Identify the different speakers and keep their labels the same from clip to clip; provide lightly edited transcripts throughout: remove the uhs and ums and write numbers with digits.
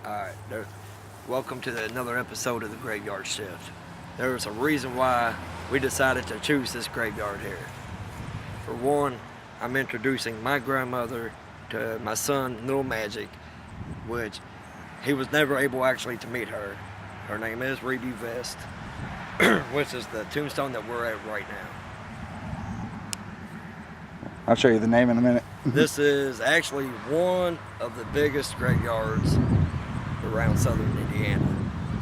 Speaker 1: Alright, welcome to another episode of the Graveyard Shift. There's a reason why we decided to choose this graveyard here. For one, I'm introducing my grandmother to my son, Little Magic, which he was never able actually to meet her. Her name is Reedy Vest, which is the tombstone that we're at right now.
Speaker 2: I'll show you the name in a minute.
Speaker 1: This is actually one of the biggest graveyards around southern Indiana.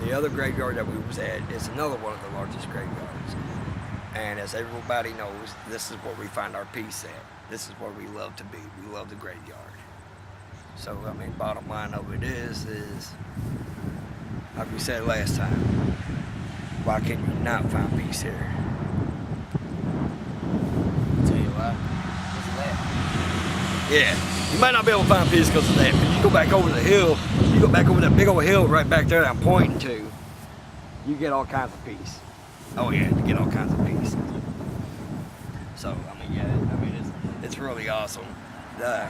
Speaker 1: The other graveyard that we was at is another one of the largest graveyards. And as everybody knows, this is where we find our peace at. This is where we love to be. We love the graveyard. So, I mean, bottom line of it is like we said last time, why can you not find peace here?
Speaker 3: I'll tell you why. Because of that.
Speaker 1: Yeah, you might not be able to find peace because of that, but you go back over the hill, you go back over that big old hill right back there that I'm pointing to, you get all kinds of peace. Oh yeah, you get all kinds of peace. So, I mean, yeah, it's really awesome. The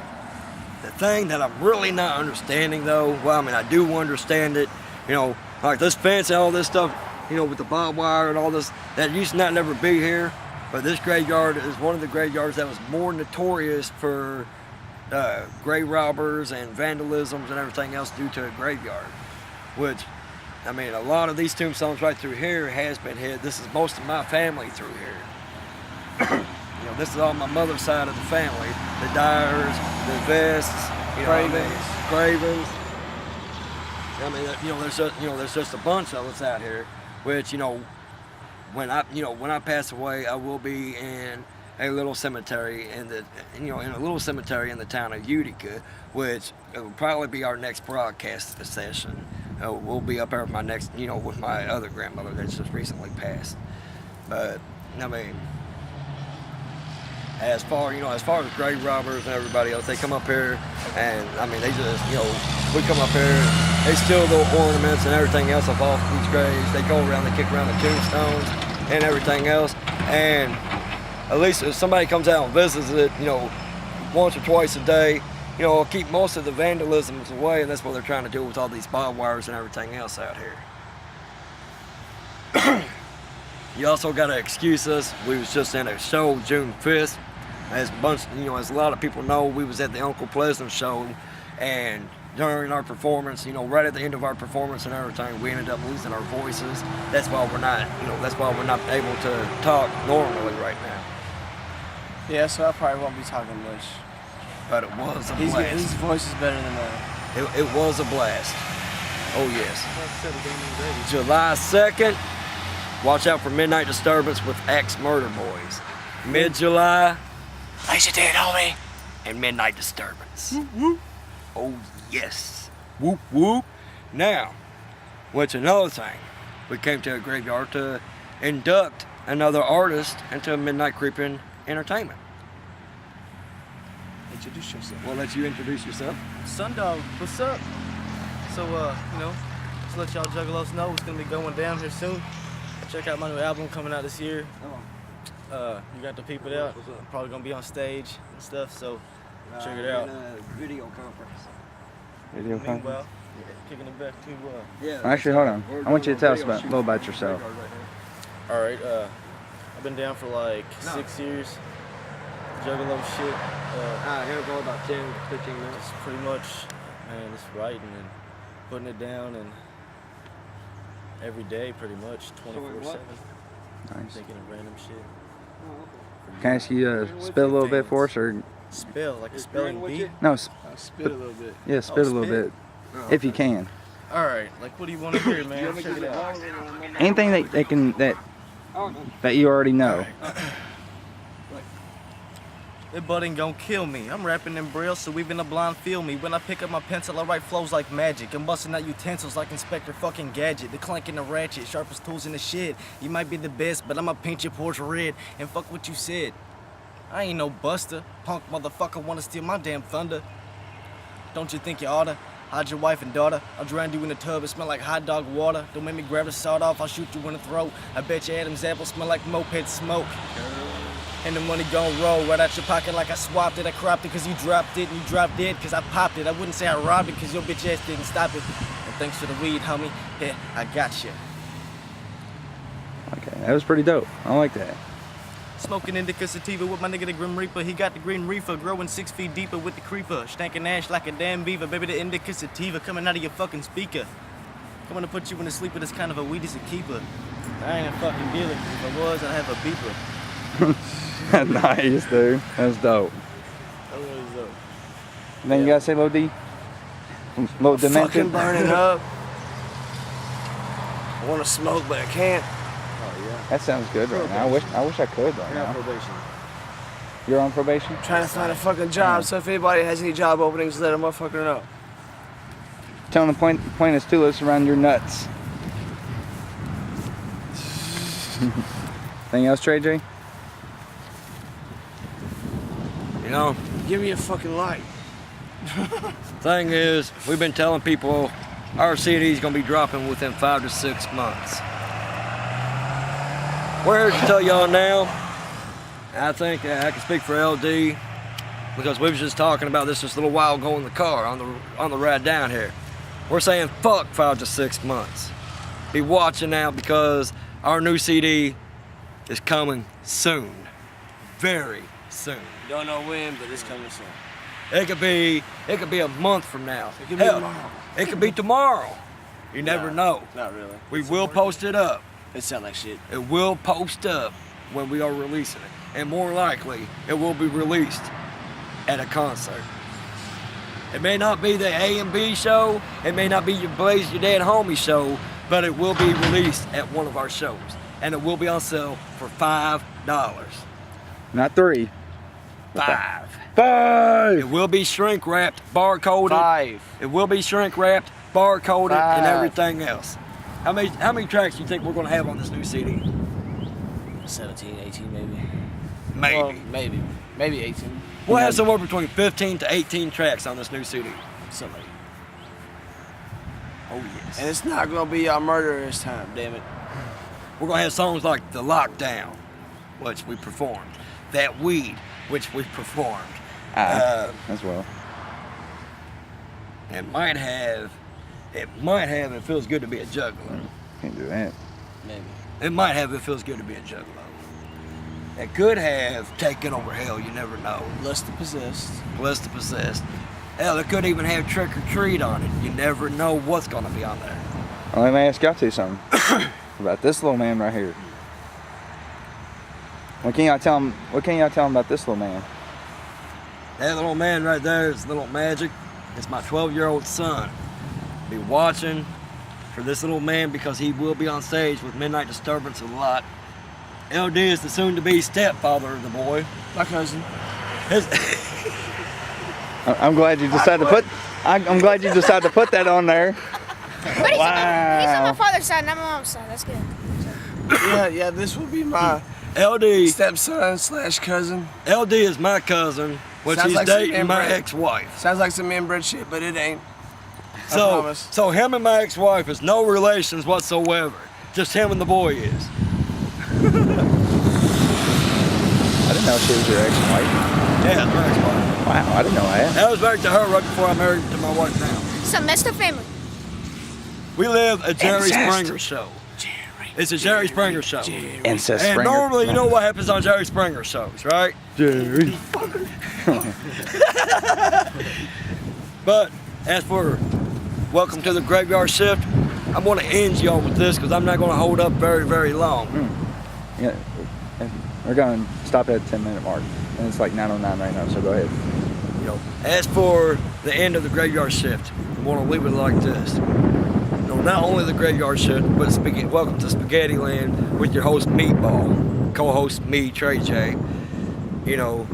Speaker 1: thing that I'm really not understanding though, well, I mean, I do understand it, you know, like this fence and all this stuff, you know, with the barbed wire and all this, that used to not never be here. But this graveyard is one of the graveyards that was more notorious for grave robbers and vandalisms and everything else due to a graveyard. Which, I mean, a lot of these tombstones right through here has been hit. This is most of my family through here. You know, this is all my mother's side of the family. The Dyers, the Vests, you know, Cravens. I mean, there's just a bunch of us out here, which, you know, when I pass away, I will be in a little cemetery in the town of Utica, which will probably be our next broadcast session. We'll be up there with with my other grandmother that's just recently passed. But I mean, as far as grave robbers and everybody else, they come up here and I mean, they just, we come up here, they steal little ornaments and everything else off these graves. They go around, they kick around the tombstones and everything else. And at least if somebody comes out and visits it, once or twice a day, keep most of the vandalisms away, and that's what they're trying to do with all these barbed wires and everything else out here. You also gotta excuse us. We was just in a show June 5th. As a lot of people know, we was at the Uncle Pleasant show, and during our performance, right at the end of our performance and everything, we ended up losing our voices. That's why we're not able to talk normally right now.
Speaker 3: Yeah, so I probably won't be talking much.
Speaker 1: But it was a blast.
Speaker 3: His voice is better than mine.
Speaker 1: It was a blast. Oh yes. July 2nd. Watch out for Midnight Disturbance with Axe Murder Boys. Mid-July,
Speaker 3: Place your dead, homie.
Speaker 1: and Midnight Disturbance.
Speaker 3: Whoop, whoop.
Speaker 1: Oh, yes. Whoop, whoop. Now, what's another thing? We came to a graveyard to induct another artist into Midnight Kreepin Entertainment.
Speaker 3: Introduce yourself.
Speaker 1: We'll let you introduce yourself.
Speaker 4: Sundawg, what's up? So, just let y'all juggalos know what's gonna be going down here soon. Check out my new album coming out this year. You got to peep it out. I'm probably gonna be on stage and stuff, so check it out.
Speaker 1: Video conference.
Speaker 2: Video conference.
Speaker 4: Meanwhile, kicking it back to
Speaker 1: Yeah.
Speaker 2: Actually, hold on. I want you to tell us a little about yourself.
Speaker 4: all right. I've been down for like 6 years. Juggalo shit.
Speaker 1: Here we go about 10, 15 minutes.
Speaker 4: Just pretty much, man, just writing and putting it down and every day, pretty much, 24/7.
Speaker 2: Nice.
Speaker 4: Thinking of random shit.
Speaker 2: Can I ask you to spit a little bit for us, or
Speaker 4: Spell, like a spelling bee?
Speaker 2: no?
Speaker 3: Spit a little bit.
Speaker 2: Yeah, spit a little
Speaker 4: spit?
Speaker 2: bit, if you can.
Speaker 4: All right, like what do you want to hear, man? Check it out.
Speaker 2: Anything that you already know.
Speaker 4: That butt ain't gonna kill me. I'm rapping in braille, so even the blind feel me. When I pick up my pencil, I write flows like magic. I'm busting out utensils like Inspector fucking Gadget. The clanking the ratchet, sharpest tools in the shed. You might be the best, but I'ma paint your porch red. And fuck what you said. I ain't no buster. Punk motherfucker wanna steal my damn thunder. Don't you think you oughta? Hide your wife and daughter. I'll drown you in the tub, it smell like hot dog water. Don't make me grab the sawed off, I'll shoot you in the throat. I bet your Adam's apple smell like moped smoke. And the money gon' roll right out your pocket like I swapped it. I cropped it cause you dropped it, and you dropped it cause I popped it. I wouldn't say I robbed it cause your bitch ass didn't stop it. And And thanks for the weed, homie. Yeah, I got you.
Speaker 2: Okay, that was pretty dope. I like that.
Speaker 4: Smoking indica sativa with my nigga the Grim Reaper. He got the green reefer, growing 6 feet deeper with the creeper. Stankin' ash like a damn beaver. Baby, the indica sativa coming out of your fucking speaker. Coming to put you in a sleeper that's kind of a weed as a keeper. I ain't a fucking dealer. If I was, I'd have a beeper.
Speaker 2: Nice, dude. That's dope.
Speaker 4: That was dope.
Speaker 2: Then you gotta say Lil D? Lil Demented?
Speaker 3: Fucking burning up. I want to smoke, but I can't.
Speaker 4: Oh, yeah.
Speaker 2: That sounds good right now. I wish I could right
Speaker 4: You're on
Speaker 2: now.
Speaker 4: probation.
Speaker 2: You're on probation?
Speaker 3: Trying to find a fucking job, so if anybody has any job openings, let a motherfucker know.
Speaker 2: Tell them the point is too loose around your nuts. Anything else, Trey J?
Speaker 1: You know,
Speaker 3: Give me a fucking light.
Speaker 1: thing is, we've been telling people our CD's gonna be dropping within 5 to 6 months. We're here to tell y'all now. I think I can speak for LD because we was just talking about this just a little while ago in the car on the ride down here. We're saying fuck 5 to 6 months. Be watching now because our new CD is coming soon, very soon.
Speaker 3: Don't know when, but it's coming soon.
Speaker 1: It could be a month from now.
Speaker 3: It could be
Speaker 1: Hell,
Speaker 3: tomorrow.
Speaker 1: It could be tomorrow. You never know.
Speaker 3: Not really.
Speaker 1: We will post it up.
Speaker 3: It sound like shit.
Speaker 1: It will post up when we are releasing it. And more likely, it will be released at a concert. It may not be the A&B show. It may not be your Blaze Your Dead Homie show, but it will be released at one of our shows. And it will be on sale for $5.
Speaker 2: Not 3.
Speaker 1: 5.
Speaker 2: 5!
Speaker 1: It will be shrink wrapped, barcoded.
Speaker 3: 5.
Speaker 1: It will be shrink wrapped, barcoded, and
Speaker 3: 5.
Speaker 1: everything else. How many tracks do you think we're gonna have on this new CD?
Speaker 3: 17, 18 maybe.
Speaker 1: Maybe.
Speaker 3: Well, maybe 18.
Speaker 1: We'll have somewhere between 15 to 18 tracks on this new CD.
Speaker 3: Something.
Speaker 1: Oh yes.
Speaker 3: And it's not gonna be our murder this time, damn it.
Speaker 1: We're gonna have songs like The Lockdown, which we performed. That Weed, which we performed.
Speaker 2: As well.
Speaker 1: It might have It Feels Good to Be a Juggalo.
Speaker 2: Can't do that.
Speaker 3: Maybe.
Speaker 1: It might have It Feels Good to Be a Juggalo. It could have Taken Over Hell, you never know.
Speaker 3: Lust the Possessed.
Speaker 1: Bless the Possessed. Hell, it could even have Trick or Treat on it. You never know what's gonna be on there.
Speaker 2: Well, let me ask y'all two something about this little man right here. What can y'all tell him about this little man?
Speaker 1: That little man right there is Little Magic. It's my 12-year-old son. Be watching for this little man because he will be on stage with Midnight Disturbance a lot. LD is the soon-to-be stepfather of the boy.
Speaker 3: My cousin.
Speaker 1: His
Speaker 2: I'm glad you decided to put. I'm glad you decided to put that on there.
Speaker 5: But he's on my father's side, not my mom's side. That's good.
Speaker 3: Yeah, this will be my
Speaker 1: LD
Speaker 3: stepson / cousin.
Speaker 1: LD is my cousin, which
Speaker 3: Sounds
Speaker 1: he's
Speaker 3: like some
Speaker 1: dating my
Speaker 3: inbred.
Speaker 1: ex-wife.
Speaker 3: Sounds like some inbred shit, but it ain't. I promise.
Speaker 1: So him and my ex-wife is no relations whatsoever. Just him and the boy is.
Speaker 2: I didn't know she was your ex-wife.
Speaker 1: Yeah, it's my ex-wife.
Speaker 2: Wow, I didn't know that.
Speaker 1: I was married to her right before I married to my wife now.
Speaker 5: Some messed up family.
Speaker 1: We live a Jerry
Speaker 3: Incest.
Speaker 1: Springer show. It's a Jerry Springer show.
Speaker 2: Incest
Speaker 1: And
Speaker 2: Springer.
Speaker 1: normally, you know what happens on Jerry Springer shows, right?
Speaker 2: Jerry.
Speaker 1: But as for Welcome to the Graveyard Shift, I'm going to end y'all with this because I'm not going to hold up very, very long.
Speaker 2: Yeah, we're going to stop at the 10-minute mark, and it's like 9:09 right now. So go ahead.
Speaker 1: You know, as for the end of the Graveyard Shift, I want to leave it like this. You know, not only the Graveyard Shift, but welcome to Spaghetti Land with your host Meatball, co-host me, Trey J. You know,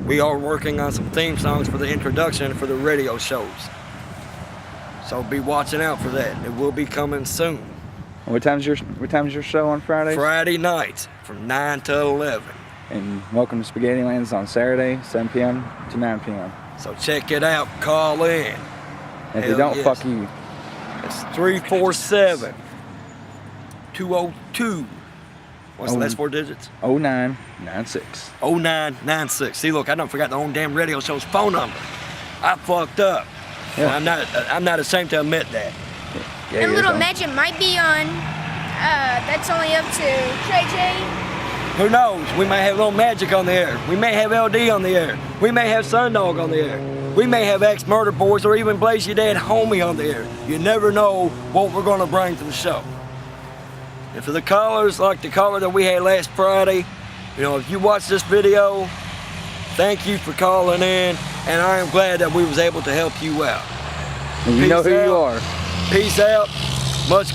Speaker 1: we are working on some theme songs for the introduction for the radio shows. So be watching out for that. It will be coming soon.
Speaker 2: What time's your show on Friday?
Speaker 1: Friday nights from 9 to 11.
Speaker 2: And Welcome to Spaghetti Land's on Saturday, 7 p.m. to 9 p.m.
Speaker 1: So check it out. Call in.
Speaker 2: If
Speaker 1: Hell
Speaker 2: you don't,
Speaker 1: yes.
Speaker 2: fuck you.
Speaker 1: It's 347-202. What's the last 4 digits?
Speaker 2: 0996.
Speaker 1: 0996. See, look, I done forgot the own damn radio show's phone number. I fucked up.
Speaker 2: Yeah.
Speaker 1: I'm not ashamed to admit that.
Speaker 2: Yeah,
Speaker 5: And
Speaker 2: he is
Speaker 5: Little
Speaker 2: on.
Speaker 5: Magic might be on. That's only up to Trey J.
Speaker 1: Who knows? We may have Little Magic on the air. We may have LD on the air. We may have Sundawg on the air. We may have ex-murder boys or even Blaze Your Dad Homie on the air. You never know what we're going to bring to the show. And for the callers, like the caller that we had last Friday, you know, if you watch this video, thank you for calling in, and I am glad that we was able to help you out.
Speaker 2: And you know
Speaker 1: Peace
Speaker 2: who you
Speaker 1: out.
Speaker 2: are.
Speaker 1: Peace out. Much